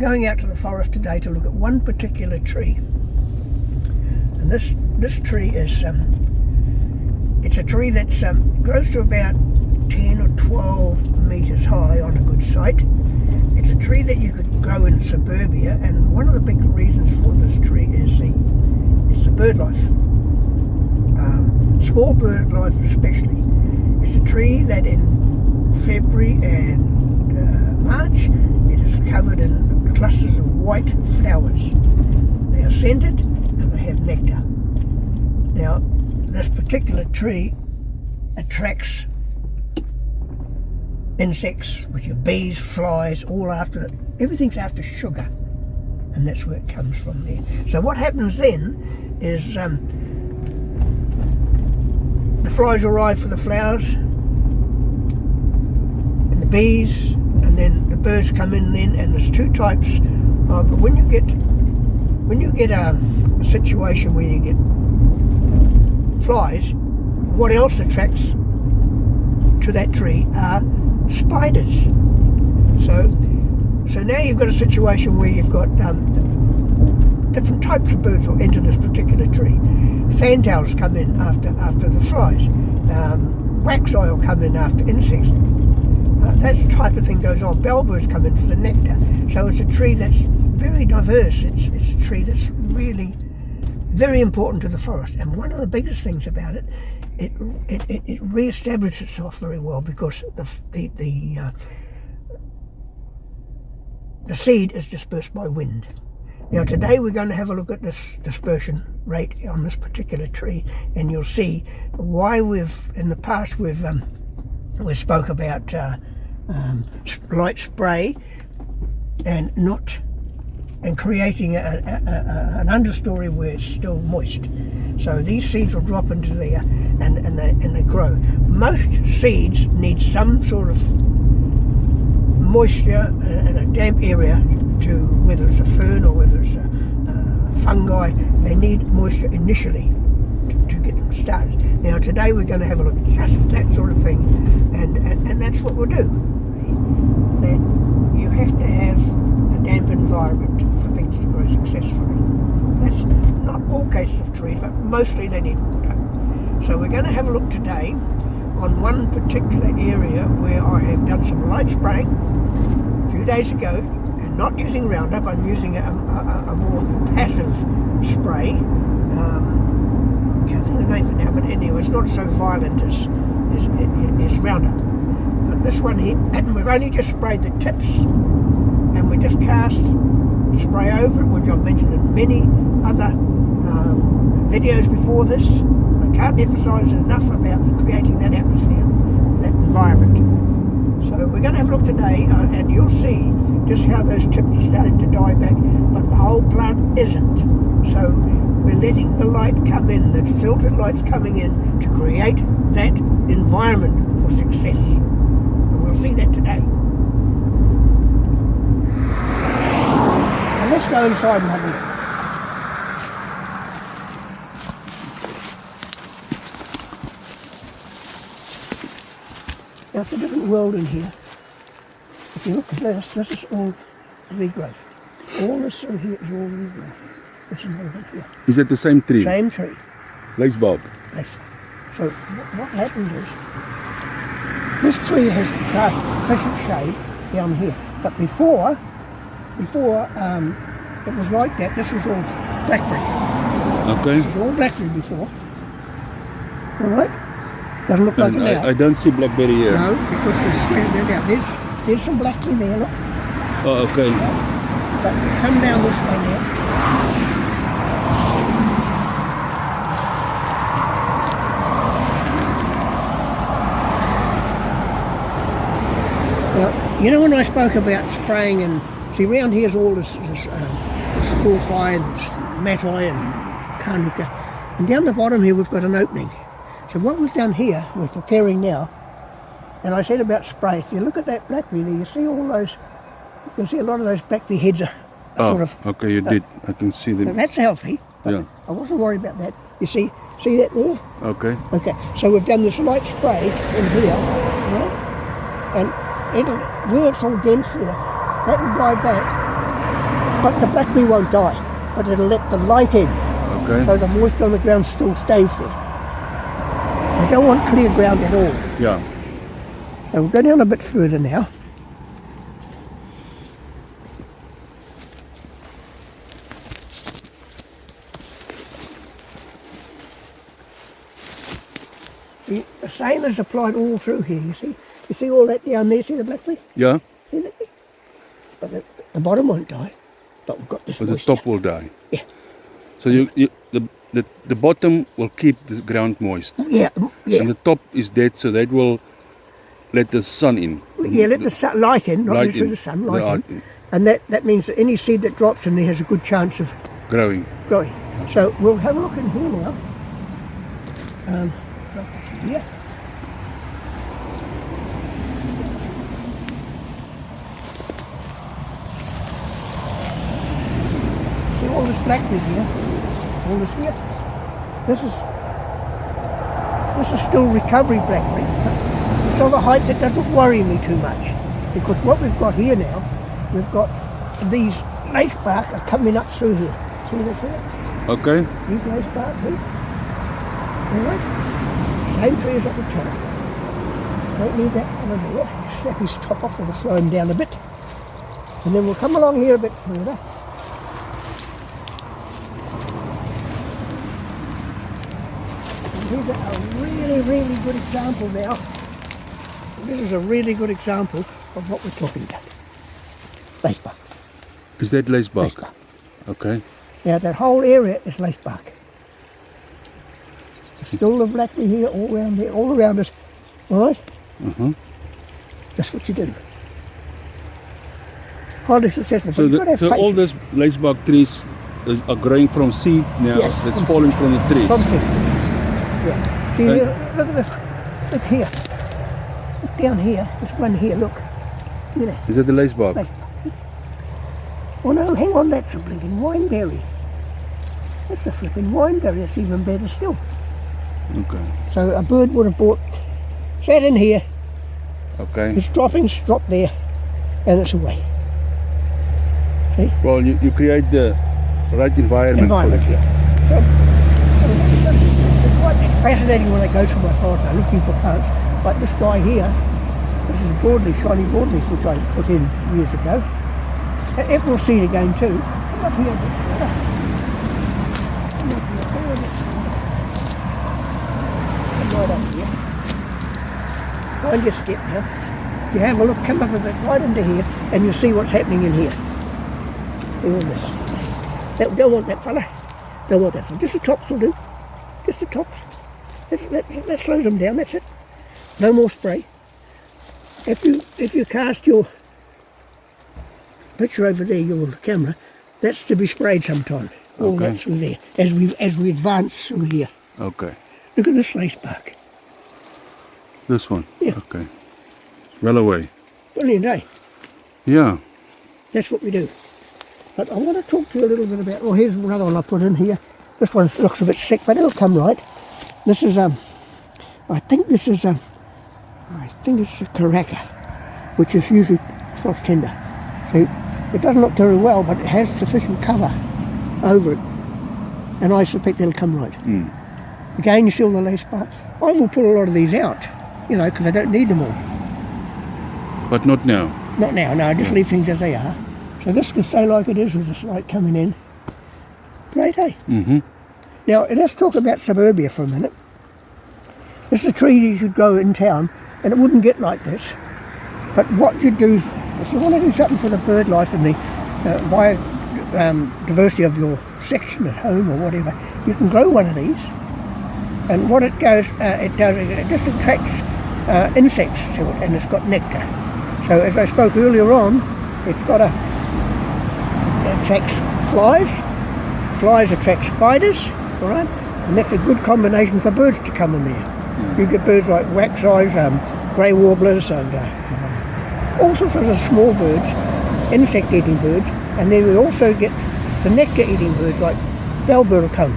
going out to the forest today to look at one particular tree. And this tree is, it's a tree that grows to about 10 or 12 metres high on a good site. It's a tree that you could grow in suburbia, and one of the big reasons for this tree is the bird life. Small bird life especially. It's a tree that in February and March, it is covered in clusters of white flowers. They are scented and they have nectar. Now, this particular tree attracts insects, which are bees, flies, all after it. Everything's after sugar, and that's where it comes from there. So what happens then is the flies arrive for the flowers, and the bees, and then the birds come in then, and there's two types of, when you get a situation where you get flies, what else attracts to that tree are spiders. So now you've got a situation where you've got different types of birds will enter this particular tree. Fantails come in after the flies. Wax oil come in after insects. That type of thing goes on. Bellbirds come in for the nectar. So it's a tree that's very diverse. It's a tree that's really very important to the forest. And one of the biggest things about it, it re-establishes itself very well, because the seed is dispersed by wind. Now today we're going to have a look at this dispersion rate on this particular tree, and you'll see why in the past we spoke about light spray and creating an understory where it's still moist. So these seeds will drop into there and they grow. Most seeds need some sort of moisture in a damp area, to whether it's a fern or whether it's a fungi, they need moisture initially to get them started. Now today we're going to have a look at just that sort of thing, and that's what we'll do. That you have to have a damp environment for things to grow successfully. That's not all cases of trees, but mostly they need water. So we're going to have a look today on one particular area where I have done some light spraying a few days ago, and not using Roundup. I'm using a more passive spray. I can't think of the name of it now, but anyway, it's not so violent as Roundup. But this one here, and we've only just sprayed the tips, and we just cast spray over it, which I've mentioned in many other videos before this. I can't emphasise enough about creating that atmosphere, that environment. So we're going to have a look today, and you'll see just how those tips are starting to die back, but the whole plant isn't. So we're letting the light come in, that filtered light's coming in to create that environment for success. And we'll see that today. And let's go inside and have a look. Now it's a different world in here. If you look at this is all regrowth. All this through here is all regrowth. This is over here. Is it the same tree? Same tree. Lacebark. So what happened is, this tree has cast sufficient shade down here. But before it was like that. This was all blackberry. Okay. This was all blackberry before. All right. Doesn't look like it now. I don't see blackberry here. No, because we're spreading it out. There's some blackberry there, look. Oh, okay. But come down this way now. Now, you know when I spoke about spraying, and see around here's all this scawfire and this matai and kanuka, and down the bottom here we've got an opening. So what we've done here, we're preparing now, and I said about spray. If you look at that blackberry there, you see all those, you can see a lot of those blackberry heads are sort of... okay, you did. I can see them. That's healthy, but yeah. I wasn't worried about that. You see that there? Okay. Okay, so we've done this light spray in here, right? And where it's all dense here, that will die back, But the blackberry won't die, but it'll let the light in, Okay. so the moisture on the ground still stays there. I don't want clear ground at all. Yeah. So we'll go down a bit further now. The same is applied all through here, you see. You see all that down there, see the blackberry? Yeah. See that there? But the bottom won't die, but we've got this But the moisture. top will die. Yeah. So the bottom will keep the ground moist. Yeah, yeah. And the top is dead, so that will let the sun in. Yeah, let the light in, not Light necessarily in. the sun, The light light in. in. And that means that any seed that drops in there has a good chance of Growing. growing. So we'll have a look in here now. Yeah. See all this blackberry here? All this here? This is still recovery blackberry. It's of a height that doesn't worry me too much. Because what we've got here now, we've got these lace bark are coming up through here. See this here? Okay. These lace bark here. Alright? Same tree as at the top. Don't need that fella there. Snap his top off, it'll slow him down a bit. And then we'll come along here a bit further. And here's a really, really good example now. This is a really good example of what we're talking about. Lace bark. Is that lace bark? Lace bark. Okay. Now that whole area is lace bark. There's still the blackberry here, all around there, all around us. Alright? That's what you do. Highly successful. But So, you've got to have all patience. those lace bark trees are growing from seed now. Yes, That's from falling seed. from the trees. From seed. Yeah. See, Okay. look at this. Look here. Look down here. This one here, look. You know. Is that the lace bark? Lace bark. Oh no, hang on, that's a blinking wineberry. That's a flipping wineberry. That's even better still. Okay. So a bird would have sat in here, Okay. its droppings drop there, and it's away. See? Well, you create the right environment for Environment it. here. So, it's fascinating when I go through my forest now looking for plants. Like this guy here, this is shiny broadleaf, which I put in years ago. It will seed again too. Come up here a bit further. Come up here a bit further. Come right up here. Find your step now. If you have a look, come up a bit right into here, and you'll see what's happening in here. See all this. Don't want that fella. Don't want that fella. Just the tops will do. Just the tops. That slows them down. That's it. No more spray. If you cast your picture over there, your camera, that's to be sprayed sometime. All Okay. that through there as we advance through here. Okay. Look at this lace bark. This one? Yeah. Okay. Well away. Brilliant, eh? Yeah. That's what we do. But I want to talk to you a little bit about. Oh, here's another one I put in here. This one looks a bit sick, but it'll come right. This is I think it's a caraca, which is usually frost tender. So it doesn't look very well, but it has sufficient cover over it, and I suspect it'll come right. Again, you see all the lace bark. I will pull a lot of these out, you know, because I don't need them all. But not now. Not now, no, I just leave things as they are. So this can stay like it is with this light coming in. Great, eh? Now, let's talk about suburbia for a minute. This is a tree you should grow in town, and it wouldn't get like this. But what you do, if you want to do something for the bird life and the biodiversity of your section at home or whatever, you can grow one of these. And what it does, it just attracts insects to it, and it's got nectar. So as I spoke earlier on, it attracts flies. Flies attract spiders, all right? And that's a good combination for birds to come in there. You get birds like wax eyes, grey warblers, and all sorts of small birds, insect-eating birds, and then we also get the nectar-eating birds like bellbird will come.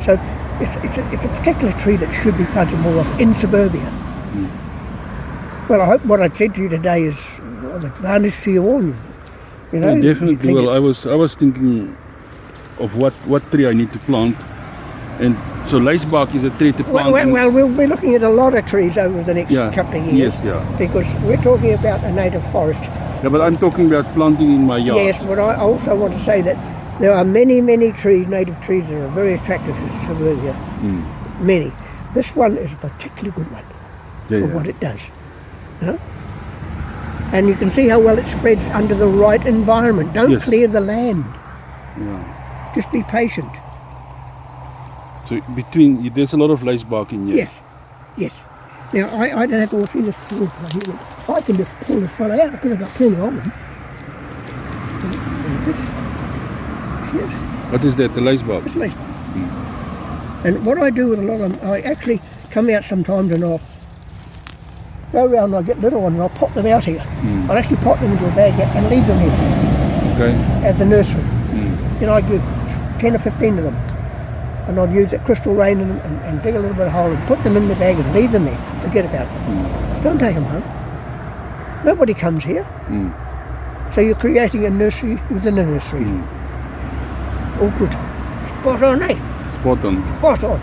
So it's a particular tree that should be planted more of in suburbia. Well, I hope what I said to you today is of advantage to you all. You've You know, Yeah, you definitely. think Well, it's- I was thinking of what tree I need to plant, and so lacebark is a tree to plant. well, we'll be looking at a lot of trees over the next Yeah, couple of years. yes, yeah. Because we're talking about a native forest. Yeah, but I'm talking about planting in my yard. Yes, but I also want to say that there are many, many trees, native trees, that are very attractive to suburbia. Many. This one is a particularly good one Yeah, for yeah. what it does. You know? And you can see how well it spreads under the right environment. Don't Yes. clear the land. Yeah. Just be patient. So there's a lot of lacebark in here. Yes, yes. Now, I don't have to see this tool right here. I can just pull this fellow out because I've got plenty of them. Yes, What is that? The lacebark? it's nice. And what I do with a lot of them, I actually come out sometimes and I'll go around and I'll get little ones and I'll pop them out here. I'll actually pop them into a bag and leave them here Okay. as a nursery. You know, I give 10 or 15 of them. And I'd use that crystal rain in them and dig a little bit of hole and put them in the bag and leave them there. Forget about them. Don't take them home. Nobody comes here. So you're creating a nursery within a nursery. All good. Spot on, eh? Spot on. Spot on.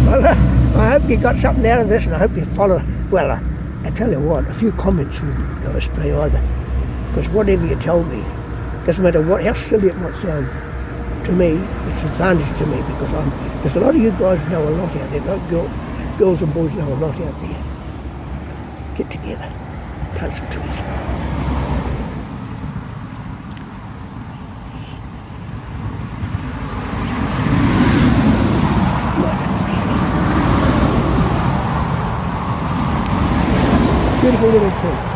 Well, I hope you got something out of this and I hope you follow. Well, I tell you what, a few comments wouldn't go astray either. Because whatever you tell me, doesn't matter how silly it might sound, to me, it's an advantage to me because a lot of you guys know a lot out there. Girls and boys know a lot out there. Get together, plant some trees. Beautiful little tree.